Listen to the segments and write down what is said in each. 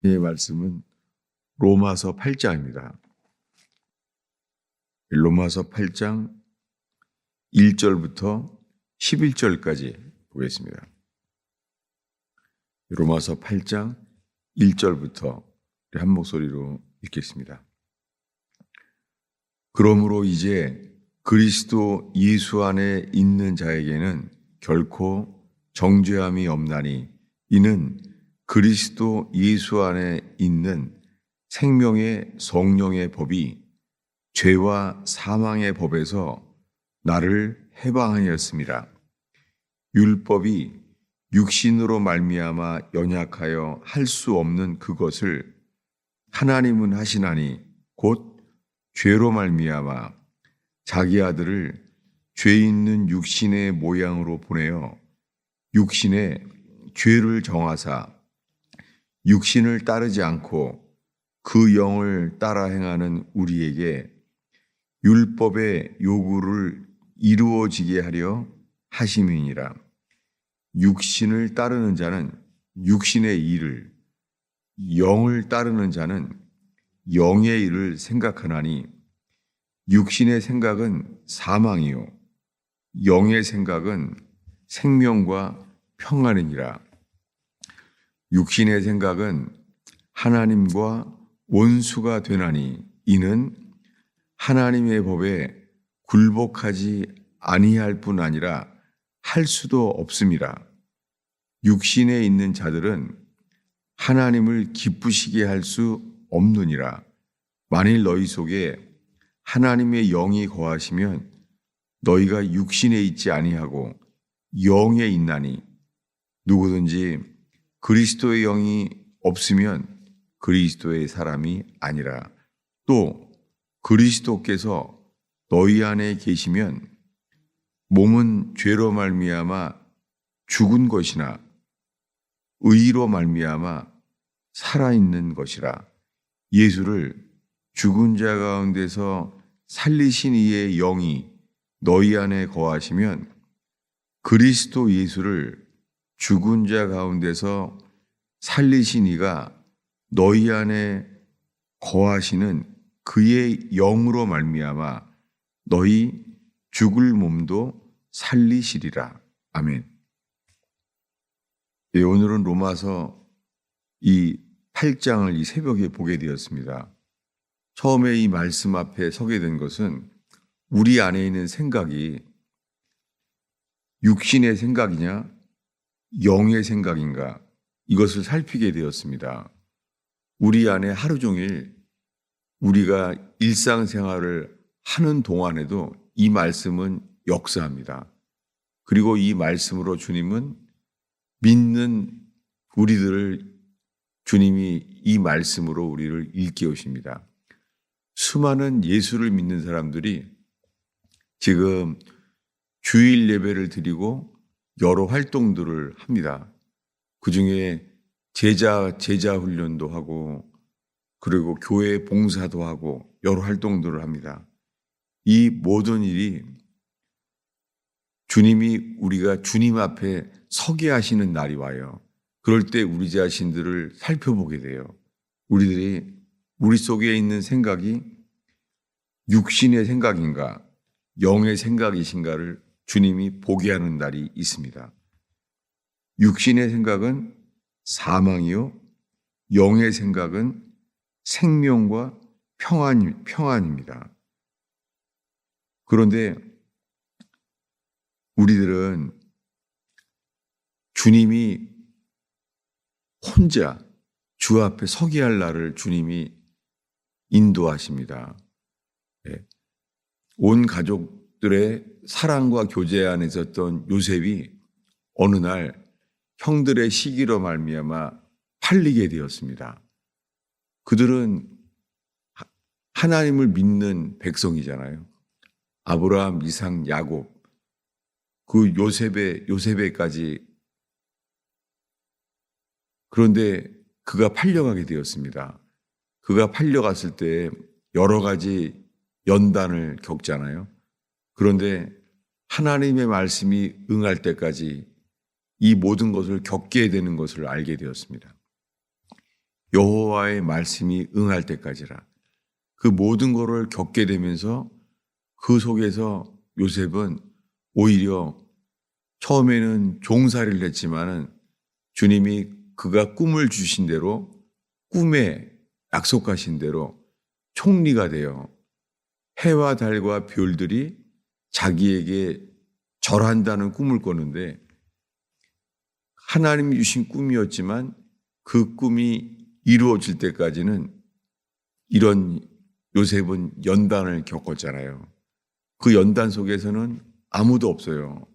이 말씀은 로마서 8장입니다. 로마서 8장 1절부터 11절까지 보겠습니다. 로마서 8장 1절부터 한 목소리로 읽겠습니다. 그러므로 이제 그리스도 예수 안에 있는 자에게는 결코 정죄함이 없나니 이는 그리스도 예수 안에 있는 생명의 성령의 법이 죄와 사망의 법에서 나를 해방하였습니다. 율법이 육신으로 말미암아 연약하여 할 수 없는 그것을 하나님은 하시나니 곧 죄로 말미암아 자기 아들을 죄 있는 육신의 모양으로 보내어 육신에 죄를 정하사 육신을 따르지 않고 그 영을 따라 행하는 우리에게 율법의 요구를 이루어지게 하려 하심이니라. 육신을 따르는 자는 육신의 일을, 영을 따르는 자는 영의 일을 생각하나니 육신의 생각은 사망이요 영의 생각은 생명과 평안이니라. 육신의 생각은 하나님과 원수가 되나니 이는 하나님의 법에 굴복하지 아니할 뿐 아니라 할 수도 없음이라. 육신에 있는 자들은 하나님을 기쁘시게 할 수 없느니라. 만일 너희 속에 하나님의 영이 거하시면 너희가 육신에 있지 아니하고 영에 있나니 누구든지 그리스도의 영이 없으면 그리스도의 사람이 아니라. 또 그리스도께서 너희 안에 계시면 몸은 죄로 말미암아 죽은 것이나 의로 말미암아 살아있는 것이라. 예수를 죽은 자 가운데서 살리신 이의 영이 너희 안에 거하시면 그리스도 예수를 죽은 자 가운데서 살리신 이가 너희 안에 거하시는 그의 영으로 말미암아 너희 죽을 몸도 살리시리라. 아멘. 예, 오늘은 로마서 이 8장을 이 새벽에 보게 되었습니다. 처음에 이 말씀 앞에 서게 된 것은 우리 안에 있는 생각이 육신의 생각이냐 영의 생각인가 이것을 살피게 되었습니다. 우리 안에 하루 종일 우리가 일상생활을 하는 동안에도 이 말씀은 역사합니다. 그리고 이 말씀으로 주님은 믿는 우리들을 주님이 이 말씀으로 우리를 일깨우십니다. 수많은 예수를 믿는 사람들이 지금 주일 예배를 드리고 여러 활동들을 합니다. 그 중에 제자 훈련도 하고 그리고 교회 봉사도 하고 여러 활동들을 합니다. 이 모든 일이 주님이 우리가 주님 앞에 서게 하시는 날이 와요. 그럴 때 우리 자신들을 살펴보게 돼요. 우리 속에 있는 생각이 육신의 생각인가 영의 생각이신가를 주님이 보게 하는 날이 있습니다. 육신의 생각은 사망이요 영의 생각은 생명과 평안입니다. 그런데 우리들은 주님이 혼자 주 앞에 서게 할 날을 주님이 인도하십니다. 온 가족들의 사랑과 교제 안에 있었던 요셉이 어느 날 형들의 시기로 말미암아 팔리게 되었습니다. 그들은 하나님을 믿는 백성이잖아요. 아브라함, 이삭, 야곱, 그 요셉에까지. 그런데 그가 팔려가게 되었습니다. 그가 팔려갔을 때 여러 가지 연단을 겪잖아요. 그런데 하나님의 말씀이 응할 때까지 이 모든 것을 겪게 되는 것을 알게 되었습니다. 여호와의 말씀이 응할 때까지라. 그 모든 것을 겪게 되면서 그 속에서 요셉은 오히려 처음에는 종살이를 했지만은 주님이 그가 꿈을 주신 대로 꿈에 약속하신 대로 총리가 되어 해와 달과 별들이 자기에게 절한다는 꿈을 꿨는데 하나님이 주신 꿈이었지만 그 꿈이 이루어질 때까지는 이런 요셉은 연단을 겪었잖아요. 그 연단 속에서는 아무도 없어요.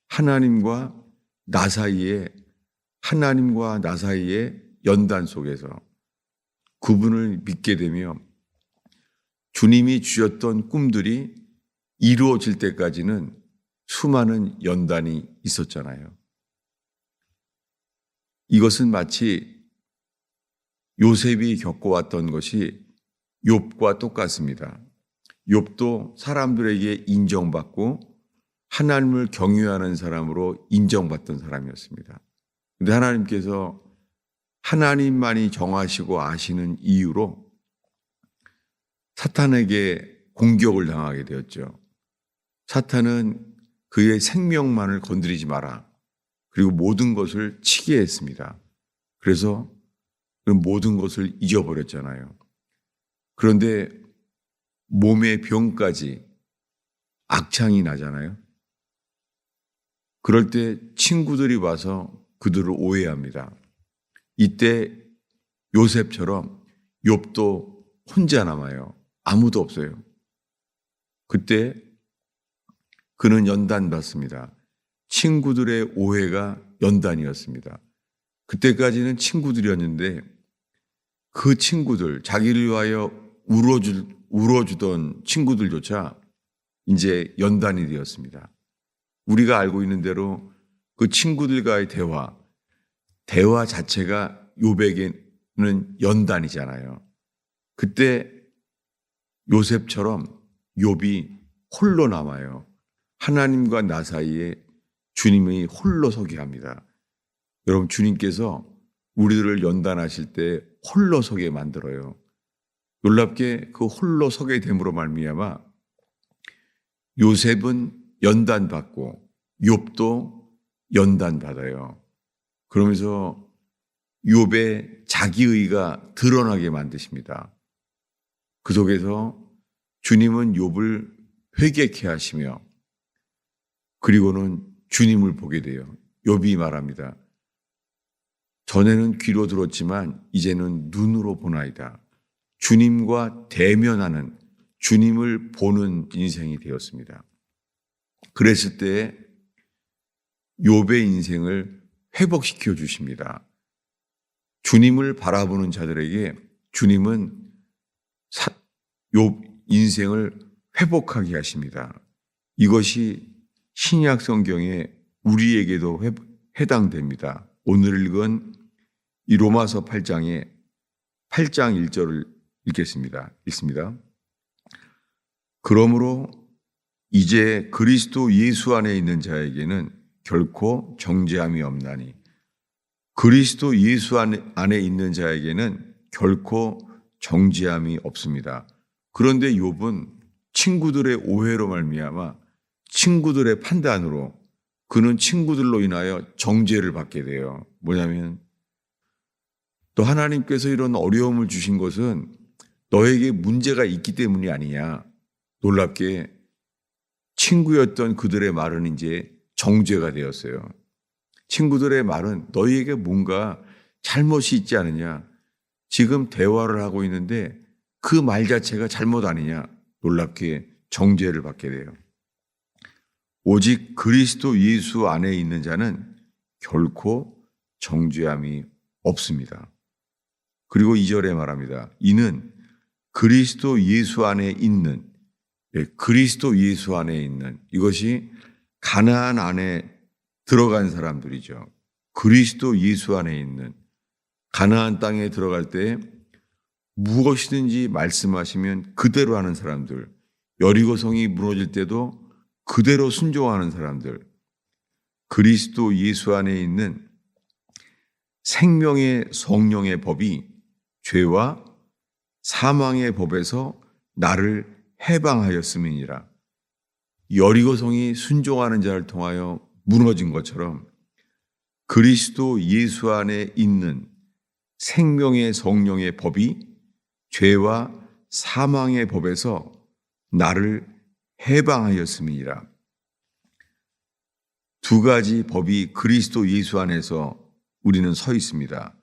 하나님과 나 사이에 연단 속에서 그분을 믿게 되며 주님이 주셨던 꿈들이 이루어질 때까지는 수많은 연단이 있었잖아요. 이것은 마치 요셉이 겪어왔던 것이 욥과 똑같습니다. 욥도 사람들에게 인정받고 하나님을 경외하는 사람으로 인정받던 사람이었습니다. 그런데 하나님께서 하나님만이 정하시고 아시는 이유로 사탄에게 공격을 당하게 되었죠. 사탄은 그의 생명만을 건드리지 마라. 그리고 모든 것을 치게 했습니다. 그래서 그 모든 것을 잊어버렸잖아요. 그런데 몸의 병까지 악창이 나잖아요. 그럴 때 친구들이 와서 그들을 오해합니다. 이때 요셉처럼 욥도 혼자 남아요. 아무도 없어요. 그때 그는 연단받습니다. 친구들의 오해가 연단이었습니다. 그때까지는 친구들이었는데 그 친구들, 자기를 위하여 울어주던 친구들조차 이제 연단이 되었습니다. 우리가 알고 있는 대로 그 친구들과의 대화 자체가 욥에게는 연단이잖아요. 그때 요셉처럼 욥이 홀로 남아요. 하나님과 나 사이에 주님이 홀로 서게 합니다. 여러분, 주님께서 우리들을 연단하실 때 홀로 서게 만들어요. 놀랍게 그 홀로 서게 됨으로 말미암아 요셉은 연단받고 욥도 연단받아요. 그러면서 욥의 자기의가 드러나게 만드십니다. 그 속에서 주님은 욥을 회개케 하시며 그리고는 주님을 보게 돼요. 욥이 말합니다. 전에는 귀로 들었지만 이제는 눈으로 보나이다. 주님과 대면하는, 주님을 보는 인생이 되었습니다. 그랬을 때 욥의 인생을 회복시켜 주십니다. 주님을 바라보는 자들에게 주님은 욥 인생을 회복하게 하십니다. 이것이 신약 성경에 우리에게도 해당됩니다. 오늘 읽은 이 로마서 8장 1절을 읽겠습니다. 읽습니다. 그러므로 이제 그리스도 예수 안에 있는 자에게는 결코 정죄함이 없나니 그리스도 예수 안에 있는 자에게는 결코 정죄함이 없습니다. 그런데 욥은 친구들의 오해로 말미암아 친구들의 판단으로 그는 친구들로 인하여 정죄를 받게 돼요. 뭐냐면 또 하나님께서 이런 어려움을 주신 것은 너에게 문제가 있기 때문이 아니냐. 놀랍게 친구였던 그들의 말은 이제 정죄가 되었어요. 친구들의 말은 너희에게 뭔가 잘못이 있지 않느냐. 지금 대화를 하고 있는데 그 말 자체가 잘못 아니냐. 놀랍게 정죄를 받게 돼요. 오직 그리스도 예수 안에 있는 자는 결코 정죄함이 없습니다. 그리고 2절에 말합니다. 이는 그리스도 예수 안에 있는, 그리스도 예수 안에 있는, 이것이 가나안 안에 들어간 사람들이죠. 그리스도 예수 안에 있는, 가나안 땅에 들어갈 때 무엇이든지 말씀하시면 그대로 하는 사람들, 여리고성이 무너질 때도 그대로 순종하는 사람들, 그리스도 예수 안에 있는 생명의 성령의 법이 죄와 사망의 법에서 나를 해방하였음이니라. 여리고성이 순종하는 자를 통하여 무너진 것처럼 그리스도 예수 안에 있는 생명의 성령의 법이 죄와 사망의 법에서 나를 해방하였음이니라. 두 가지 법이 그리스도 예수 안에서 우리는 서 있습니다.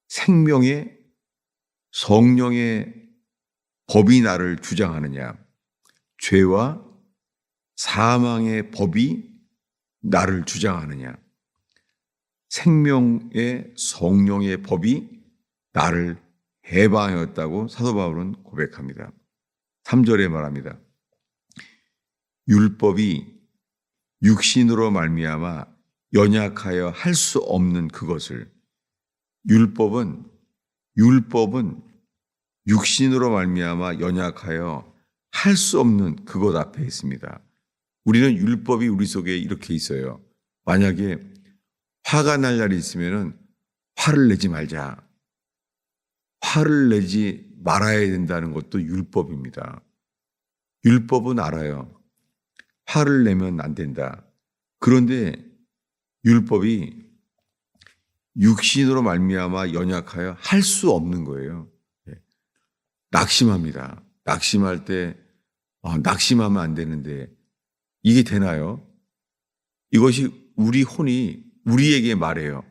생명의 성령의 법이 나를 주장하느냐, 죄와 사망의 법이 나를 주장하느냐. 생명의 성령의 법이 나를 해방하였다고 사도 바울은 고백합니다. 3절에 말합니다. 율법이 육신으로 말미암아 연약하여 할 수 없는 그것을, 율법은 육신으로 말미암아 연약하여 할 수 없는 그것 앞에 있습니다. 우리는 율법이 우리 속에 이렇게 있어요. 만약에 화가 날 날이 있으면 화를 내지 말자. 화를 내지 말아야 된다는 것도 율법입니다. 율법은 알아요. 화를 내면 안 된다. 그런데 율법이 육신으로 말미암아 연약하여 할 수 없는 거예요. 낙심합니다. 낙심할 때 낙심하면 안 되는데 이게 되나요? 이것이 우리 혼이 우리에게 말해요.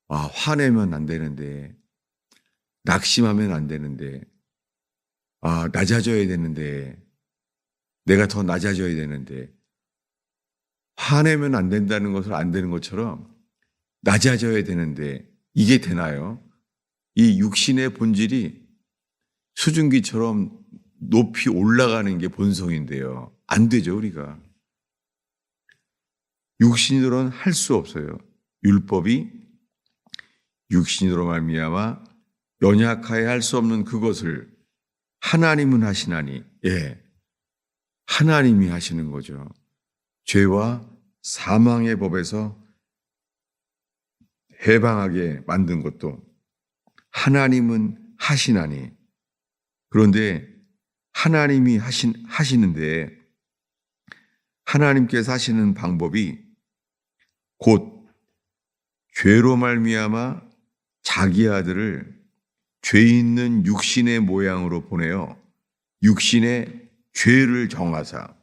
화내면 안 되는데, 낙심하면 안 되는데, 낮아져야 되는데, 내가 더 낮아져야 되는데, 화내면 안 된다는 것을 안 되는 것처럼 낮아져야 되는데 이게 되나요? 이 육신의 본질이 수증기처럼 높이 올라가는 게 본성인데요. 안 되죠, 우리가. 육신으로는 할 수 없어요. 율법이 육신으로 말미암아 연약하여 할 수 없는 그것을 하나님은 하시나니, 하나님이 하시는 거죠. 죄와 사망의 법에서 해방하게 만든 것도 하나님은 하시나니. 그런데 하나님이 하시는데 하나님께서 하시는 방법이 곧 죄로 말미암아 자기 아들을 죄 있는 육신의 모양으로 보내어 육신의 죄를 정하사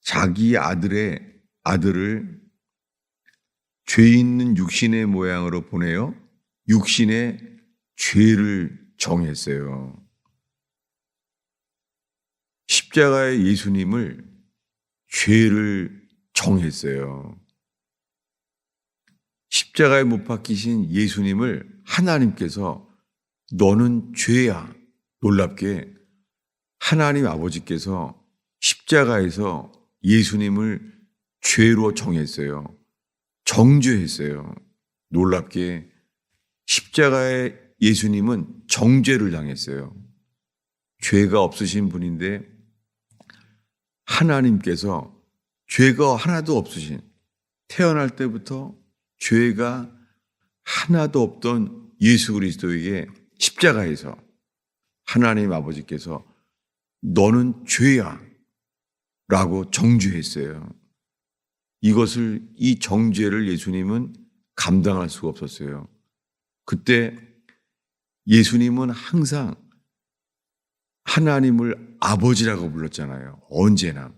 자기 아들을 죄 있는 육신의 모양으로 보내어 육신의 죄를 정했어요. 십자가의 예수님을 죄를 정했어요. 십자가에 못 박히신 예수님을 하나님께서 너는 죄야. 놀랍게 하나님 아버지께서 십자가에서 예수님을 죄로 정했어요. 정죄했어요. 놀랍게 십자가의 예수님은 정죄를 당했어요. 죄가 없으신 분인데 하나님께서 죄가 하나도 없으신, 태어날 때부터 죄가 하나도 없던 예수 그리스도에게 십자가에서 하나님 아버지께서 너는 죄야 라고 정죄했어요. 이 정죄를 예수님은 감당할 수가 없었어요. 그때 예수님은 항상 하나님을 아버지라고 불렀잖아요. 언제나.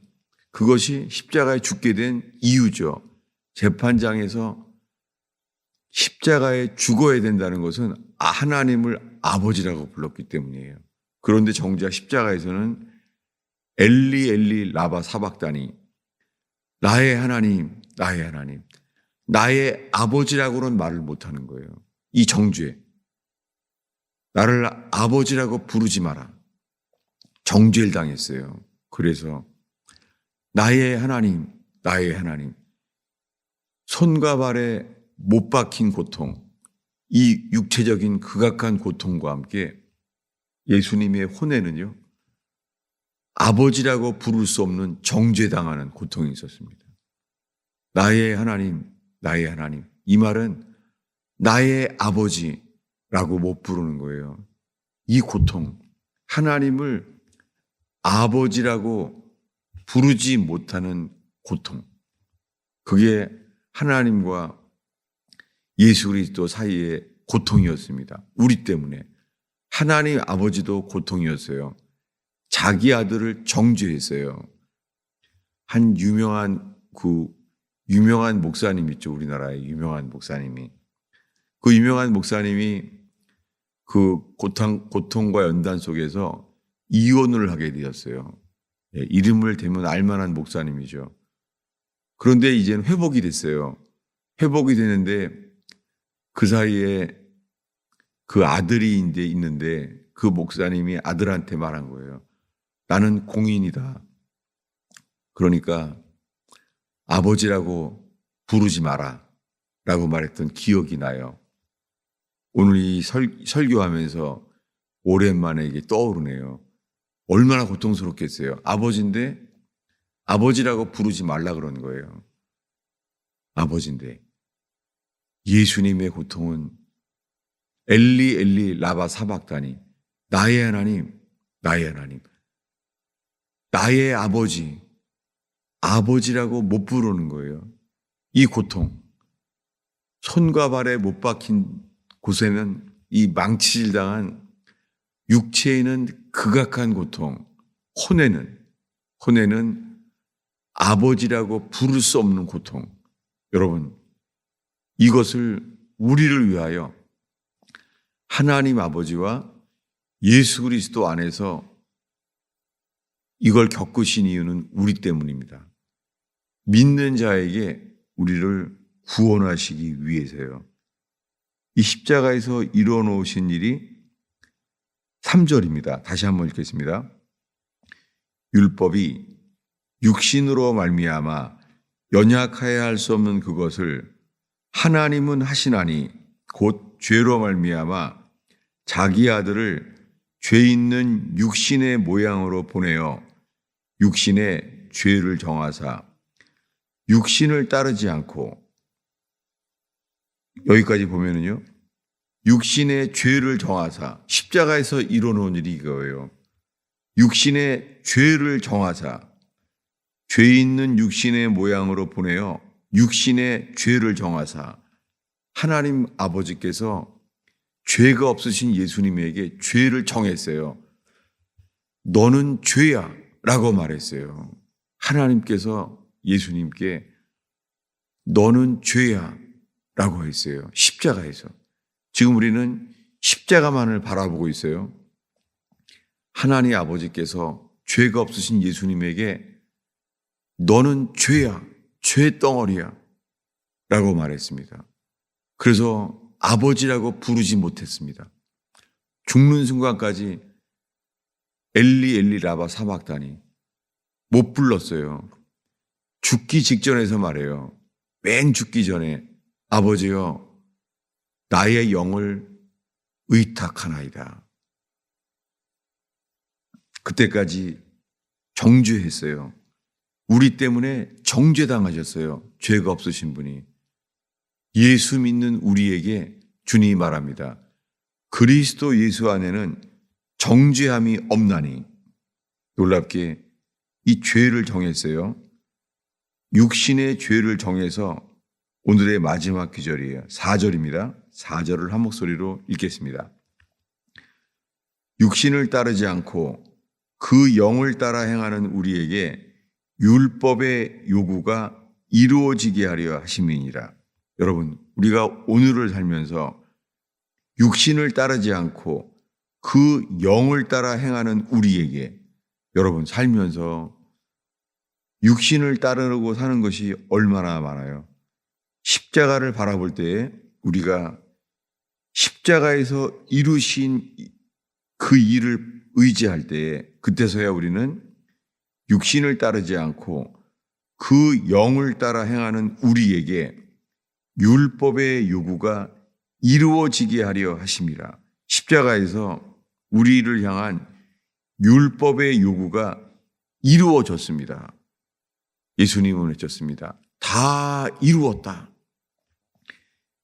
그것이 십자가에 죽게 된 이유죠. 재판장에서 십자가에 죽어야 된다는 것은 하나님을 아버지라고 불렀기 때문이에요. 그런데 정작 십자가에서는 엘리 엘리 라바 사박다니, 나의 하나님, 나의 하나님, 나의 아버지라고는 말을 못하는 거예요. 이 정죄, 나를 아버지라고 부르지 마라, 정죄를 당했어요. 그래서 나의 하나님, 나의 하나님, 손과 발에 못 박힌 고통, 이 육체적인 극악한 고통과 함께 예수님의 혼에는요, 아버지라고 부를 수 없는 정죄당하는 고통이 있었습니다. 나의 하나님, 나의 하나님. 이 말은 나의 아버지라고 못 부르는 거예요. 이 고통, 하나님을 아버지라고 부르지 못하는 고통, 그게 하나님과 예수 그리스도 사이의 고통이었습니다. 우리 때문에. 하나님 아버지도 고통이었어요. 자기 아들을 정죄했어요. 한 유명한 목사님 있죠. 우리나라의 유명한 목사님이. 그 유명한 목사님이 그 고통과 연단 속에서 이혼을 하게 되었어요. 이름을 대면 알만한 목사님이죠. 그런데 이제는 회복이 됐어요. 회복이 되는데 그 사이에 그 아들이 이제 있는데 그 목사님이 아들한테 말한 거예요. 나는 공인이다. 그러니까 아버지라고 부르지 마라 라고 말했던 기억이 나요. 오늘 이 설교하면서 오랜만에 이게 떠오르네요. 얼마나 고통스럽겠어요. 아버지인데 아버지라고 부르지 말라 그런 거예요. 아버지인데. 예수님의 고통은 엘리 엘리 라바 사박다니, 나의 하나님, 나의 하나님, 나의 아버지, 아버지라고 못 부르는 거예요. 이 고통, 손과 발에 못 박힌 곳에는 이 망치질 당한 육체에는 극악한 고통, 혼에는 아버지라고 부를 수 없는 고통. 여러분, 이것을 우리를 위하여 하나님 아버지와 예수 그리스도 안에서 이걸 겪으신 이유는 우리 때문입니다. 믿는 자에게 우리를 구원하시기 위해서요. 이 십자가에서 이루어 놓으신 일이 3절입니다. 다시 한번 읽겠습니다. 율법이 육신으로 말미암아 연약하여 할 수 없는 그것을 하나님은 하시나니 곧 죄로 말미암아 자기 아들을 죄 있는 육신의 모양으로 보내어 육신의 죄를 정하사 육신을 따르지 않고, 여기까지 보면은요, 육신의 죄를 정하사, 십자가에서 이뤄놓은 일이 이거예요. 육신의 죄를 정하사 죄 있는 육신의 모양으로 보내어 육신의 죄를 정하사, 하나님 아버지께서 죄가 없으신 예수님에게 죄를 정했어요. 너는 죄야 라고 말했어요. 하나님께서 예수님께 너는 죄야 라고 했어요. 십자가에서. 지금 우리는 십자가만을 바라보고 있어요. 하나님 아버지께서 죄가 없으신 예수님에게 너는 죄야, 죄덩어리야 라고 말했습니다. 그래서 아버지라고 부르지 못했습니다. 죽는 순간까지 엘리 엘리 라바 사박다니 못 불렀어요. 죽기 직전에서 말해요. 맨 죽기 전에 아버지여 나의 영을 의탁하나이다. 그때까지 정죄했어요. 우리 때문에 정죄당하셨어요. 죄가 없으신 분이. 예수 믿는 우리에게 주님이 말합니다. 그리스도 예수 안에는 정죄함이 없나니. 놀랍게 이 죄를 정했어요. 육신의 죄를 정해서 오늘의 마지막 구절이에요. 4절입니다. 4절을 한 목소리로 읽겠습니다. 육신을 따르지 않고 그 영을 따라 행하는 우리에게 율법의 요구가 이루어지게 하려 하심이니라. 여러분, 우리가 오늘을 살면서 육신을 따르지 않고 그 영을 따라 행하는 우리에게, 여러분 살면서 육신을 따르고 사는 것이 얼마나 많아요. 십자가를 바라볼 때에 우리가 십자가에서 이루신 그 일을 의지할 때에 그때서야 우리는 육신을 따르지 않고 그 영을 따라 행하는 우리에게 율법의 요구가 이루어지게 하려 하심이라. 십자가에서 우리를 향한 율법의 요구가 이루어졌습니다. 예수님은 외쳤습니다. 다 이루었다.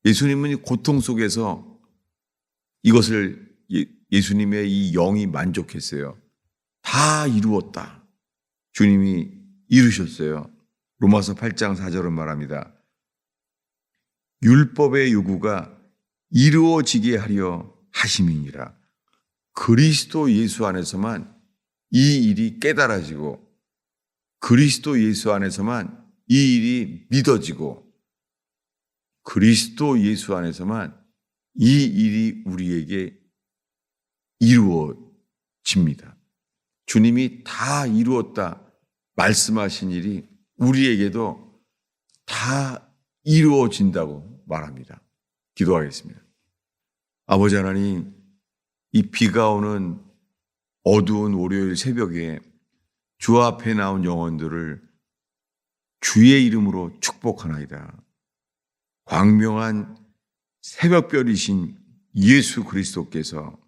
예수님은 이 고통 속에서 이것을 예수님의 이 영이 만족했어요. 다 이루었다. 주님이 이루셨어요. 로마서 8장 4절은 말합니다. 율법의 요구가 이루어지게 하려 하심이니라. 그리스도 예수 안에서만 이 일이 깨달아지고 그리스도 예수 안에서만 이 일이 믿어지고 그리스도 예수 안에서만 이 일이 우리에게 이루어집니다. 주님이 다 이루었다 말씀하신 일이 우리에게도 다 이루어진다고 말합니다. 기도하겠습니다. 아버지 하나님, 이 비가 오는 어두운 월요일 새벽에 주 앞에 나온 영혼들을 주의 이름으로 축복하나이다. 광명한 새벽별이신 예수 그리스도께서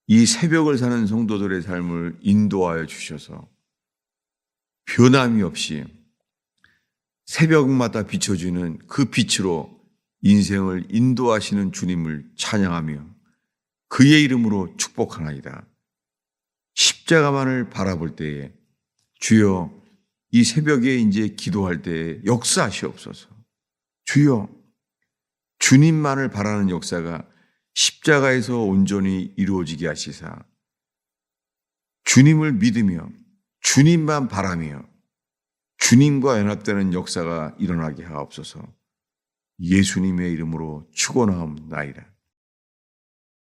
이 새벽을 사는 성도들의 삶을 인도하여 주셔서 변함이 없이 새벽마다 비춰주는 그 빛으로 인생을 인도하시는 주님을 찬양하며 그의 이름으로 축복하나이다. 십자가만을 바라볼 때에 주여 이 새벽에 이제 기도할 때에 역사하시옵소서. 주여 주님만을 바라는 역사가 십자가에서 온전히 이루어지게 하시사 주님을 믿으며 주님만 바라며 주님과 연합되는 역사가 일어나게 하옵소서. 예수님의 이름으로 축원하옵나이다.